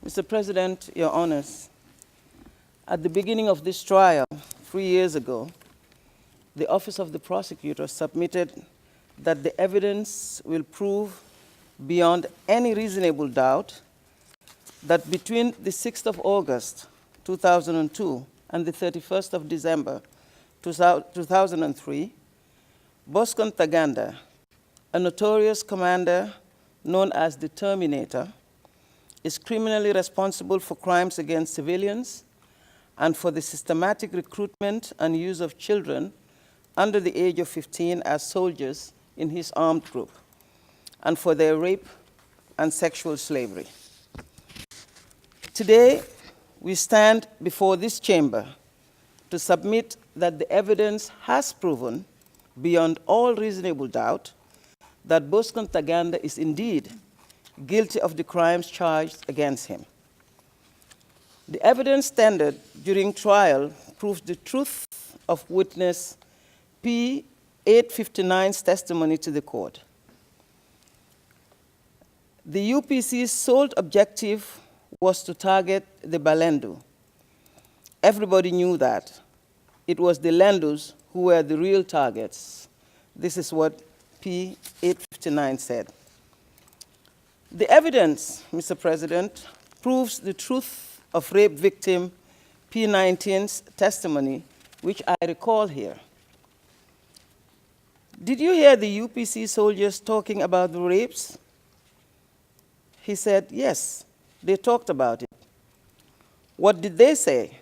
Mr. President, Your Honors, at the beginning of this trial, 3 years ago, the Office of the Prosecutor submitted that the evidence will prove beyond any reasonable doubt that between the 6th of August, 2002 and the 31st of December, 2003, Bosco Ntaganda, a notorious commander known as the Terminator, is criminally responsible for crimes against civilians and for the systematic recruitment and use of children under the age of 15 as soldiers in his armed group, and for their rape and sexual slavery. Today, we stand before this chamber to submit that the evidence has proven beyond all reasonable doubt that Bosco Ntaganda is indeed guilty of the crimes charged against him. The evidence tendered during trial proves the truth of witness P. 859's testimony to the court. The UPC's sole objective was to target the Balendu. Everybody knew that. It was the Lendus who were the real targets. This is what P. 859 said. The evidence, Mr. President, proves the truth of rape victim P19's testimony, which I recall here. Did you hear the UPC soldiers talking about the rapes? He said, yes, they talked about it. What did they say?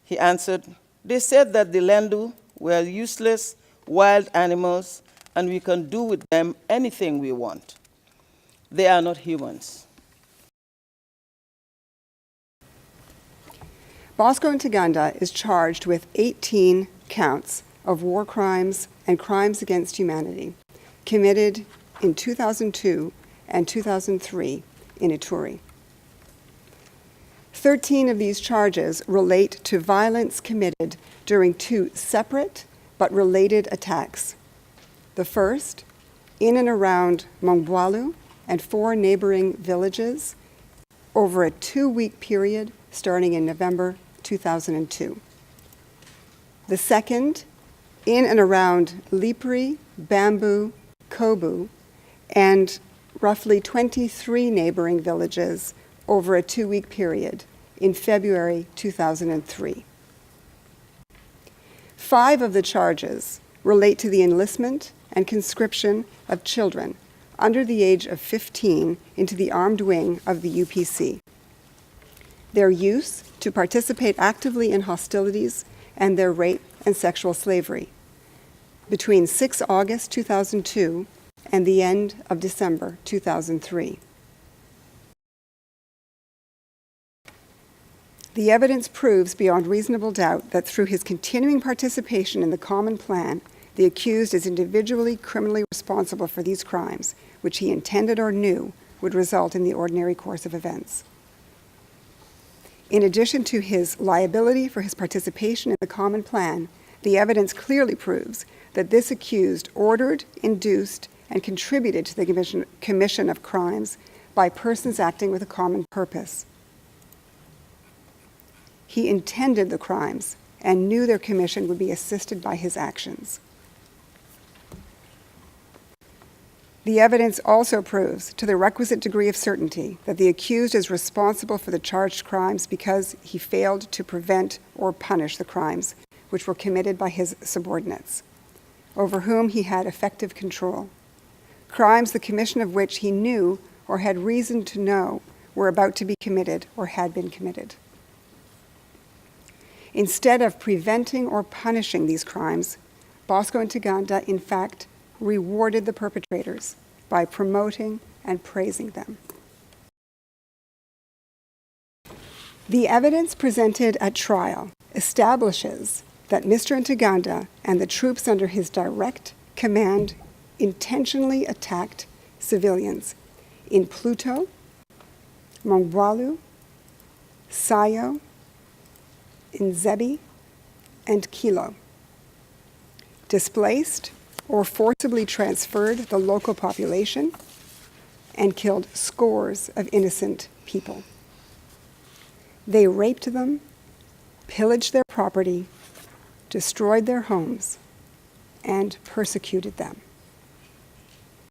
He answered, they said that the Lendu were useless wild animals and we can do with them anything we want. They are not humans. Bosco Ntaganda is charged with 18 counts of war crimes and crimes against humanity committed in 2002 and 2003 in Ituri. 13 of these charges relate to violence committed during 2 separate but related attacks. The first, in and around Mongwalu and 4 neighboring villages over a 2-week period starting in November 2002. The second, in and around Lipri, Bamboo, Kobu, and roughly 23 neighboring villages over a 2-week period in February 2003. 5 of the charges relate to the enlistment and conscription of children under the age of 15 into the armed wing of the UPC. Their use to participate actively in hostilities and their rape and sexual slavery between 6 August 2002 and the end of December 2003. The evidence proves beyond reasonable doubt that through his continuing participation in the common plan, the accused is individually criminally responsible for these crimes, which he intended or knew would result in the ordinary course of events. In addition to his liability for his participation in the common plan, the evidence clearly proves that this accused ordered, induced, and contributed to the commission of crimes by persons acting with a common purpose. He intended the crimes and knew their commission would be assisted by his actions. The evidence also proves, to the requisite degree of certainty, that the accused is responsible for the charged crimes because he failed to prevent or punish the crimes which were committed by his subordinates, over whom he had effective control. Crimes the commission of which he knew or had reason to know were about to be committed or had been committed. Instead of preventing or punishing these crimes, Bosco Ntaganda, in fact, rewarded the perpetrators by promoting and praising them. The evidence presented at trial establishes that Mr. Ntaganda and the troops under his direct command intentionally attacked civilians in Pluto, Mongwalu, Sayo, Nzebi, and Kilo, displaced or forcibly transferred the local population, and killed scores of innocent people. They raped them, pillaged their property, destroyed their homes, and persecuted them.